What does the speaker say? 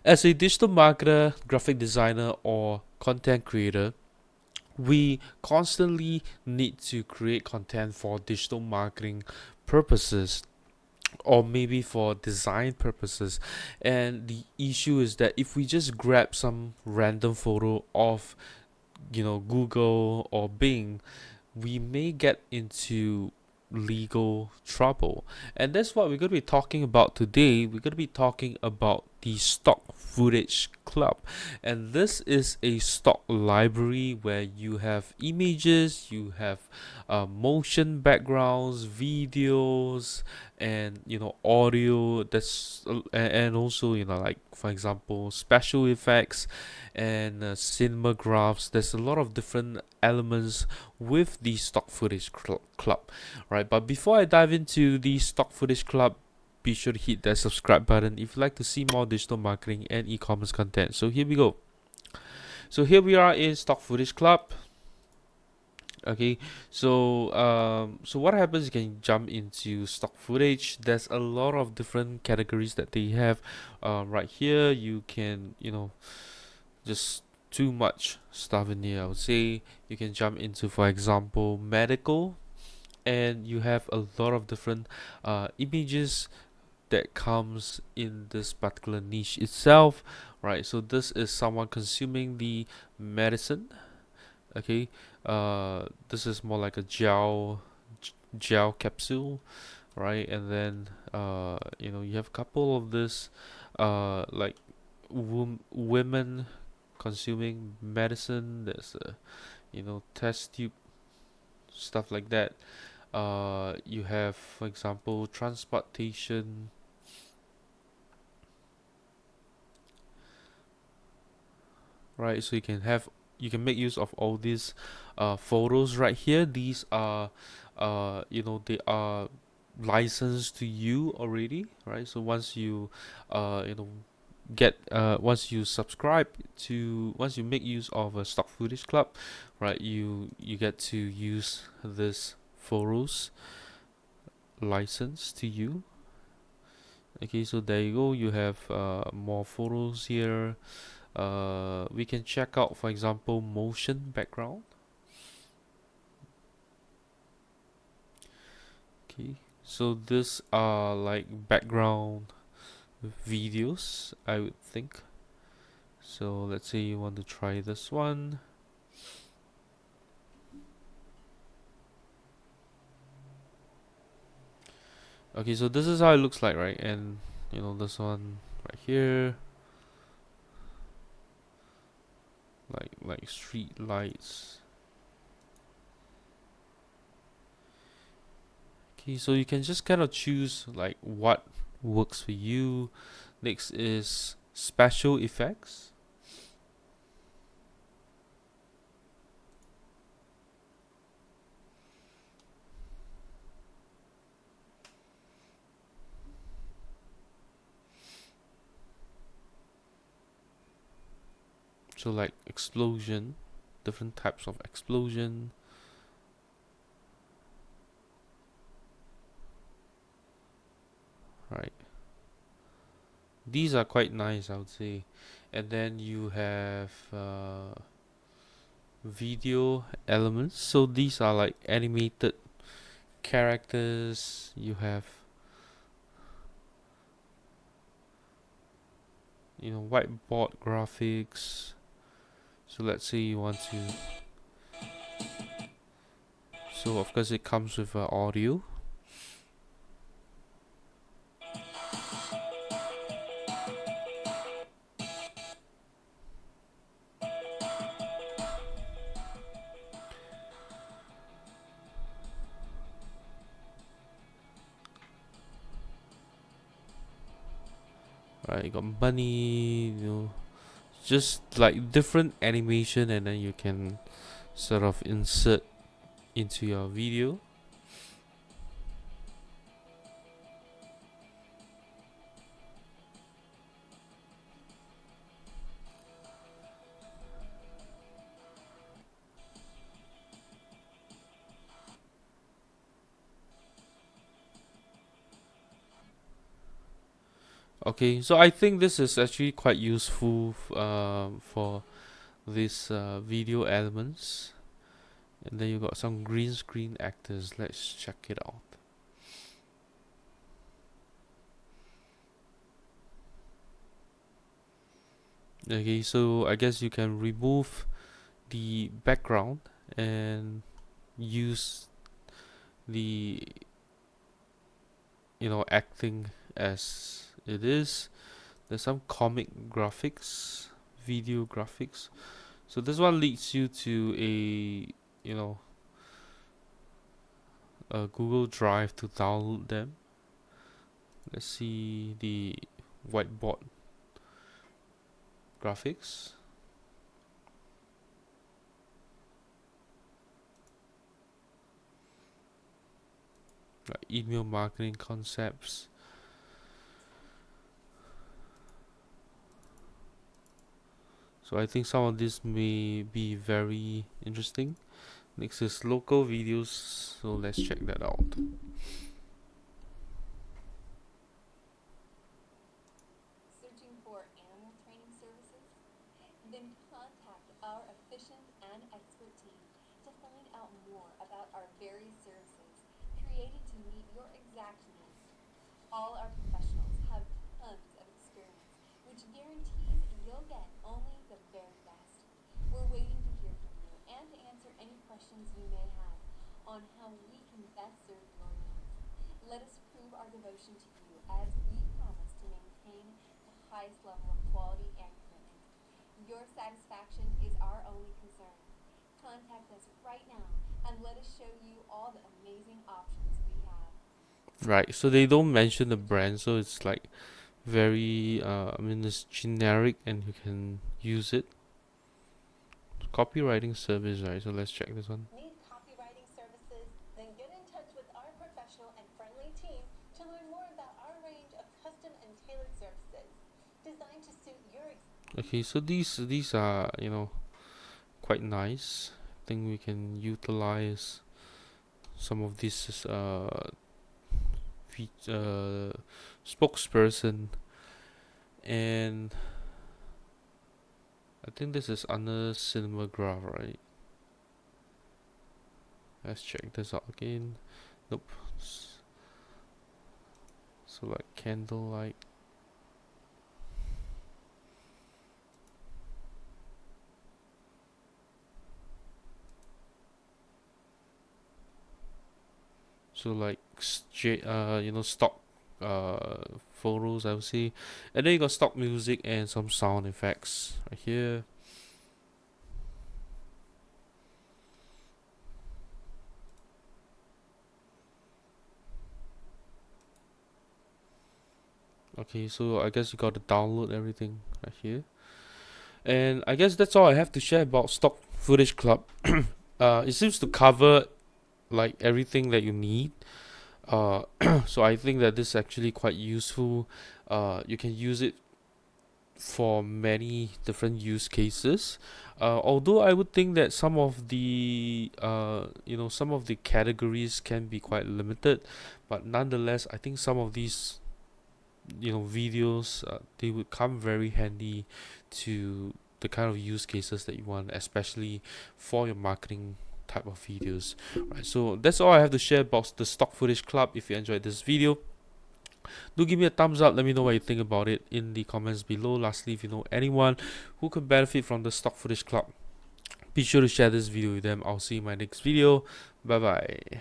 As a digital marketer, graphic designer, or content creator, we constantly need to create content for digital marketing purposes or maybe for design purposes. And the issue is that if we just grab some random photo of Google or Bing, we may get into legal trouble. And that's what we're going to be talking about today. We're going to be talking about the stock footage club. And this is a stock library where you have images, you have motion backgrounds, videos, and audio. That's and also like for example special effects and cinema graphs. There's a lot of different elements with the stock footage club, right? But before I dive into the stock footage club, be sure to hit that subscribe button if you'd like to see more digital marketing and e-commerce content. So here we go. So here we are in stock footage club. Okay, so what happens, you can jump into stock footage. There's a lot of different categories that they have. Right here you can just too much stuff in here. I would say you can jump into, for example, medical, and you have a lot of different images that comes in this particular niche itself, right? So this is someone consuming the medicine. Okay, this is more like a gel capsule, right? And then you have a couple of this like women consuming medicine. There's a test tube, stuff like that. You have, for example, transportation, right? So you can make use of all these photos right here. These are they are licensed to you already, right? So once you once you subscribe to once you make use of a stock footage club, right, you get to use this photos license to you. Okay, so there you go, you have more photos here. We can check out, for example, motion background. Okay, so this are like background videos, I would think. So let's say you want to try this one. Okay, so this is how it looks like, right? And this one right here, like street lights. Okay, so you can just kind of choose like what works for you. Next is special effects. So like explosion, different types of explosion. Right. These are quite nice, I would say. And then you have video elements. So these are like animated characters. You have whiteboard graphics. So let's say you want to. So of course it comes with audio. Right, you got money, just like different animation, and then you can sort of insert into your video. Okay, so I think this is actually quite useful for these video elements. And then you got some green screen actors. Let's check it out. Okay, so I guess you can remove the background and use the acting as it is. There's some comic graphics, video graphics. So this one leads you to a Google Drive to download them. Let's see the whiteboard graphics. Email marketing concepts. So I think some of this may be very interesting. Next is local videos, so let's check that out. Searching for animal training services? Then contact our efficient and expert team to find out more about our various services created to meet your exact needs. All our professionals have tons of experience, which guarantees you'll get only the very best. We're waiting to hear from you and to answer any questions you may have on how we can best serve your needs. Let us prove our devotion to you as we promise to maintain the highest level of quality and commitment. Your satisfaction is our only concern. Contact us right now and let us show you all the amazing options we have. Right, so they don't mention the brand, so it's like very it's generic and you can use it. Copywriting service, right? So let's check this one. Need copywriting services? Then get in touch with our professional and friendly team to learn more about our range of custom and tailored services designed to suit your Okay, so these are quite nice. I think we can utilize some of this spokesperson, and I think this is under Cinemagraph, right? Let's check this out again. Nope. So like candlelight. So like stock photos, I would say, and then you got stock music and some sound effects right here. Okay, so I guess you got to download everything right here, and I guess that's all I have to share about Stock Footage Club. It seems to cover like everything that you need. So I think that this is actually quite useful. You can use it for many different use cases. Although I would think that some of the some of the categories can be quite limited, but nonetheless, I think some of these videos they would come very handy to the kind of use cases that you want, especially for your marketing type of videos. Right, so that's all I have to share about the Stock Footage Club. If you enjoyed this video, do give me a thumbs up. Let me know what you think about it in the comments below. Lastly, if you know anyone who could benefit from the Stock Footage Club, be sure to share this video with them. I'll see you in my next video. Bye bye.